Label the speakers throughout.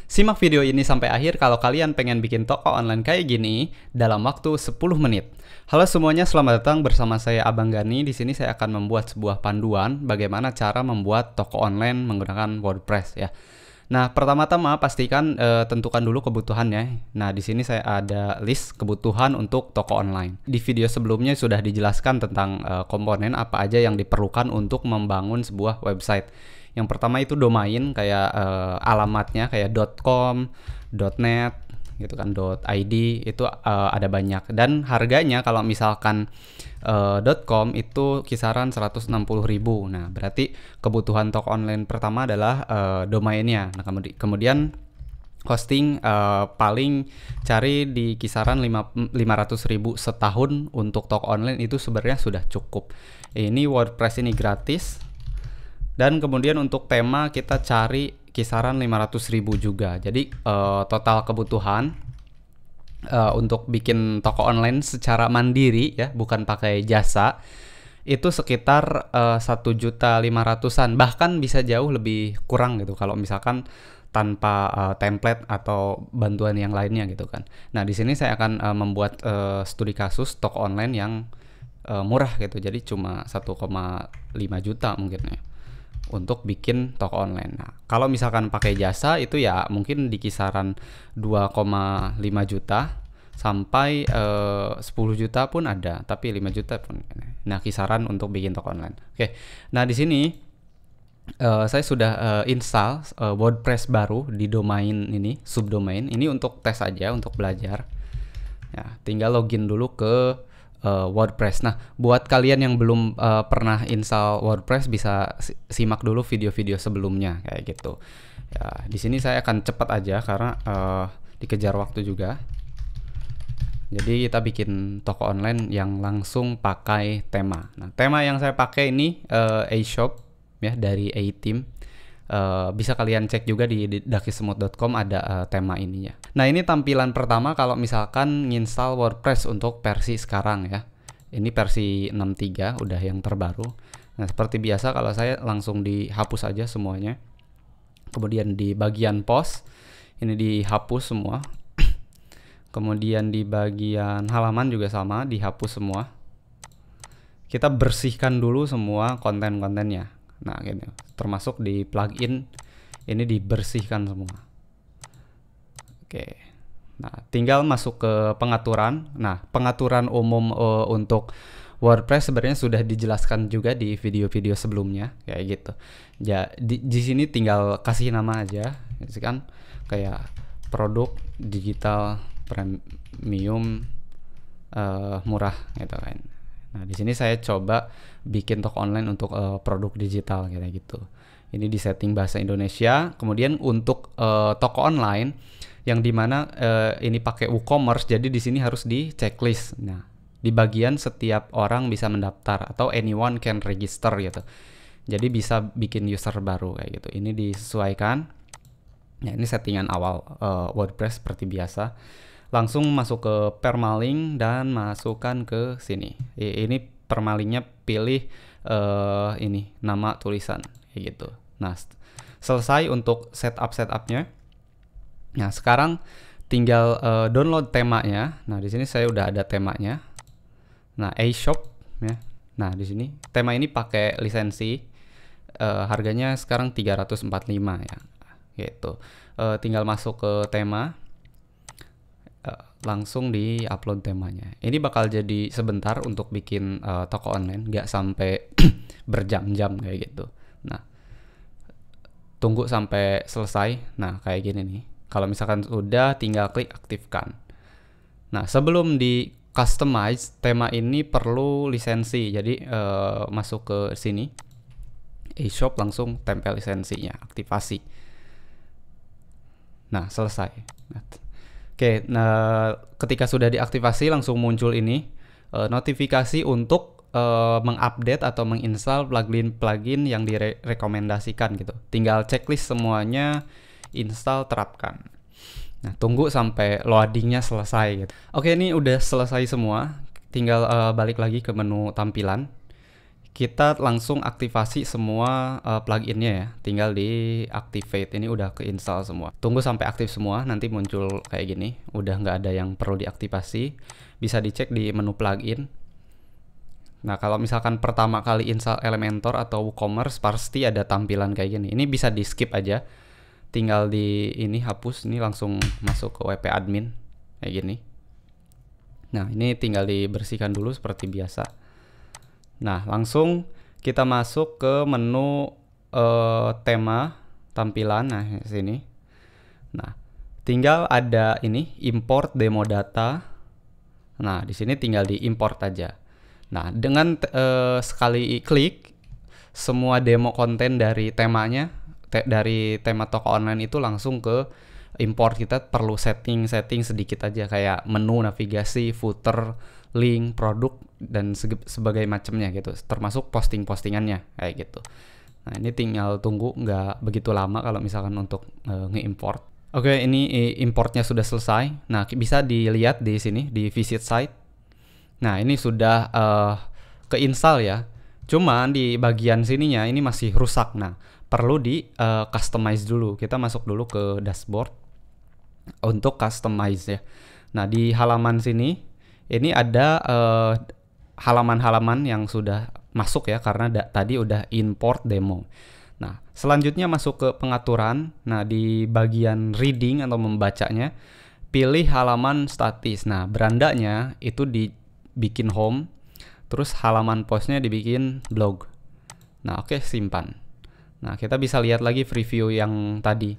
Speaker 1: Simak video ini sampai akhir kalau kalian pengen bikin toko online kayak gini dalam waktu 10 menit. Halo semuanya, selamat datang bersama saya Abang Gani. Di sini saya akan membuat sebuah panduan bagaimana cara membuat toko online menggunakan WordPress ya. Nah, pertama-tama pastikan tentukan dulu kebutuhannya. Nah, di sini saya ada list kebutuhan untuk toko online. Di video sebelumnya sudah dijelaskan tentang komponen apa aja yang diperlukan untuk membangun sebuah website. Yang pertama itu domain, kayak alamatnya kayak .com, .net gitu kan, .id itu ada banyak, dan harganya kalau misalkan .com itu kisaran 160.000. Nah, berarti kebutuhan toko online pertama adalah domainnya. Nah, kemudian hosting paling cari di kisaran 500.000 setahun untuk toko online, itu sebenarnya sudah cukup. Ini WordPress ini gratis. Dan kemudian untuk tema kita cari kisaran 500.000 juga. Jadi total kebutuhan untuk bikin toko online secara mandiri ya, bukan pakai jasa, itu sekitar 1.500.000-an, bahkan bisa jauh lebih kurang gitu kalau misalkan tanpa template atau bantuan yang lainnya gitu kan. Nah, di sini saya akan membuat studi kasus toko online yang murah gitu. Jadi cuma 1,5 juta mungkin ya untuk bikin toko online. Nah, kalau misalkan pakai jasa itu ya mungkin di kisaran 2,5 juta sampai 10 juta pun ada, tapi 5 juta pun. Nah, kisaran untuk bikin toko online. Oke. Nah, di sini saya sudah install WordPress baru di domain ini, subdomain. Ini untuk tes aja, untuk belajar. Ya, tinggal login dulu ke WordPress. Nah, buat kalian yang belum pernah install WordPress, bisa simak dulu video-video sebelumnya kayak gitu. Ya, di sini saya akan cepat aja karena dikejar waktu juga. Jadi kita bikin toko online yang langsung pakai tema. Nah, tema yang saya pakai ini A-Shop ya, dari A-Team. Bisa kalian cek juga di dakisemut.com, ada tema ininya. Nah, ini tampilan pertama kalau misalkan nginstal WordPress untuk versi sekarang ya. Ini versi 6.3 udah yang terbaru. Nah, seperti biasa kalau saya langsung dihapus aja semuanya. Kemudian di bagian post ini dihapus semua. Kemudian di bagian halaman juga sama, dihapus semua. Kita bersihkan dulu semua konten-kontennya. Nah, gini, termasuk di plugin ini dibersihkan semua. Oke. Nah, tinggal masuk ke pengaturan. Nah, pengaturan umum untuk WordPress sebenarnya sudah dijelaskan juga di video-video sebelumnya kayak gitu. Ya, di sini tinggal kasih nama aja, kan, kayak produk digital premium murah gitu kan. Nah, di sini saya coba bikin toko online untuk produk digital kayak gitu. Ini di setting bahasa Indonesia. Kemudian untuk toko online yang dimana ini pakai WooCommerce, jadi di sini harus di checklist. Nah, di bagian setiap orang bisa mendaftar atau anyone can register gitu. Jadi bisa bikin user baru kayak gitu. Ini disesuaikan. Ya, ini settingan awal WordPress seperti biasa. Langsung masuk ke permalink dan masukkan ke sini. Ini permalingnya pilih ini nama tulisan kayak gitu. Nah, selesai untuk setupnya. Nah, sekarang tinggal download temanya. Nah, di sini saya udah ada temanya. Nah, A-Shop ya. Nah, di sini tema ini pakai lisensi. Harganya sekarang 345 ya. Gitu. Tinggal masuk ke tema. Langsung di-upload temanya. Ini bakal jadi sebentar untuk bikin toko online, nggak sampai berjam-jam kayak gitu. Nah, tunggu sampai selesai. Nah, kayak gini nih. Kalau misalkan udah, tinggal klik aktifkan. Nah, sebelum di customize tema ini perlu lisensi. Jadi masuk ke sini, A-Shop, langsung tempel lisensinya, aktivasi. Nah, selesai. Oke, nah ketika sudah diaktifasi langsung muncul ini notifikasi untuk mengupdate atau menginstal plugin yang direkomendasikan gitu. Tinggal checklist semuanya, install, terapkan. Nah, tunggu sampai loadingnya selesai gitu. Oke, ini udah selesai semua. Tinggal balik lagi ke menu tampilan. kita langsung aktivasi semua pluginnya ya. Tinggal di activate, ini udah keinstall semua. Tunggu sampai aktif semua, nanti muncul kayak gini. Udah nggak ada yang perlu diaktifasi. Bisa dicek di menu plugin. Nah, kalau misalkan pertama kali install Elementor atau WooCommerce, pasti ada tampilan kayak gini. Ini bisa di skip aja. Tinggal di ini hapus, ini langsung masuk ke WP admin kayak gini. Nah, ini tinggal dibersihkan dulu seperti biasa. Nah, langsung kita masuk ke menu tema tampilan. Nah, sini. Nah, tinggal ada ini import demo data. Nah, di sini tinggal diimport aja. Nah, dengan sekali klik, semua demo konten dari temanya, dari tema toko online itu langsung ke import. Kita perlu setting sedikit aja, kayak menu, navigasi, footer, link, produk, dan sebagai macamnya gitu. Termasuk postingannya kayak gitu. Nah, ini tinggal tunggu, nggak begitu lama kalau misalkan untuk nge-import. Oke, ini importnya sudah selesai. Nah, bisa dilihat di sini, di visit site. Nah, ini sudah keinstall ya. Cuman di bagian sininya ini masih rusak. Nah, perlu di customize dulu. Kita masuk dulu ke dashboard untuk customize ya. Nah, di halaman sini ini ada halaman-halaman yang sudah masuk ya, karena tadi udah import demo. Nah, selanjutnya masuk ke pengaturan. Nah, di bagian reading atau membacanya, pilih halaman statis. Nah, berandanya itu dibikin home, terus halaman postnya dibikin blog. Nah, oke, simpan. Nah, kita bisa lihat lagi preview yang tadi.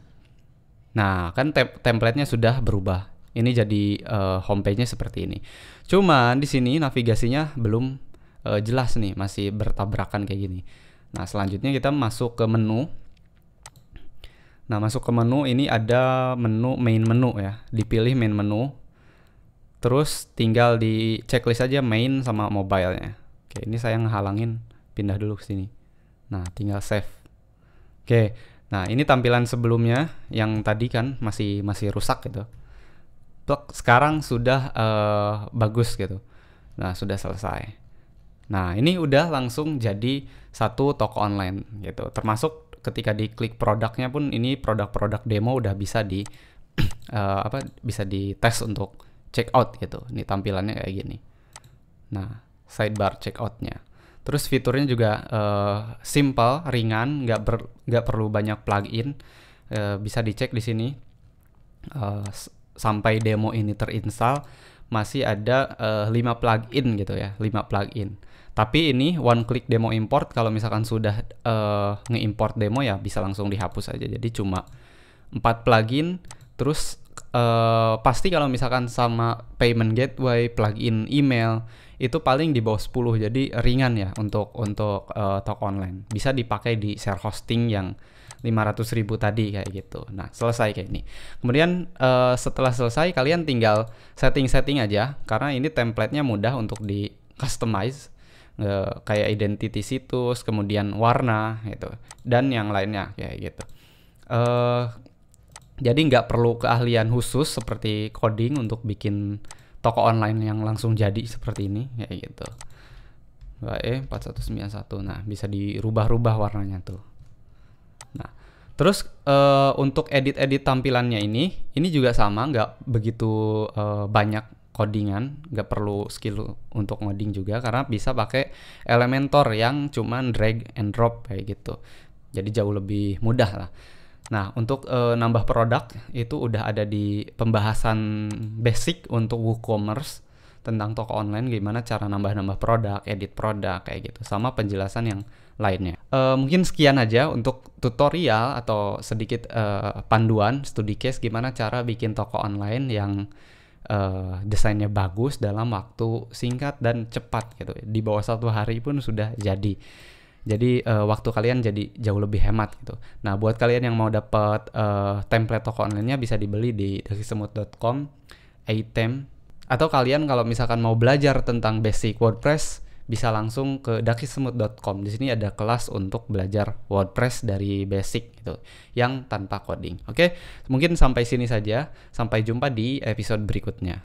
Speaker 1: Nah, kan template-nya sudah berubah. Ini jadi homepage-nya seperti ini. Cuman di sini navigasinya belum jelas nih, masih bertabrakan kayak gini. Nah, selanjutnya kita masuk ke menu. Nah, masuk ke menu, ini ada menu main menu ya. Dipilih main menu. Terus tinggal di checklist aja main sama mobile-nya. Oke, ini saya ngehalangin, pindah dulu ke sini. Nah, tinggal save. Oke. Nah, ini tampilan sebelumnya yang tadi kan masih rusak gitu. Sekarang sudah bagus gitu. Nah, sudah selesai. Nah, ini udah langsung jadi satu toko online gitu. Termasuk ketika diklik produknya pun, ini produk-produk demo udah bisa bisa dites untuk check out gitu. Ini tampilannya kayak gini. Nah, sidebar checkout-nya. Terus fiturnya juga simple, ringan, nggak perlu banyak plugin. Bisa dicek di sini. Sampai demo ini terinstall masih ada 5 plugin gitu ya, 5 plugin. Tapi ini one click demo import. Kalau misalkan sudah nge-import demo ya bisa langsung dihapus aja. Jadi cuma 4 plugin. Terus pasti kalau misalkan sama payment gateway, plugin email itu paling di bawah 10. Jadi ringan ya untuk toko online. Bisa dipakai di share hosting yang 500.000 tadi kayak gitu. Nah, selesai kayak ini. Kemudian setelah selesai, kalian tinggal setting aja, karena ini template-nya mudah untuk di customize, kayak identity situs, kemudian warna gitu, dan yang lainnya kayak gitu. Jadi nggak perlu keahlian khusus seperti coding untuk bikin toko online yang langsung jadi seperti ini kayak gitu. 4191. Nah, bisa dirubah-rubah warnanya tuh. Nah, terus untuk edit tampilannya ini juga sama, nggak begitu banyak codingan, nggak perlu skill untuk ngoding juga, karena bisa pakai Elementor yang cuman drag and drop kayak gitu. Jadi jauh lebih mudah lah. Nah, untuk nambah produk itu udah ada di pembahasan basic untuk WooCommerce tentang toko online, gimana cara nambah produk, edit produk kayak gitu, sama penjelasan yang lainnya. Mungkin sekian aja untuk tutorial atau sedikit panduan studi case gimana cara bikin toko online yang desainnya bagus dalam waktu singkat dan cepat gitu. Di bawah 1 hari pun sudah jadi. Jadi waktu kalian jadi jauh lebih hemat gitu. Nah, buat kalian yang mau dapat template toko online-nya bisa dibeli di dakisemut.com, item. Atau kalian kalau misalkan mau belajar tentang basic WordPress, bisa langsung ke dakisemut.com. Di sini ada kelas untuk belajar WordPress dari basic gitu, yang tanpa coding. Oke, mungkin sampai sini saja. Sampai jumpa di episode berikutnya.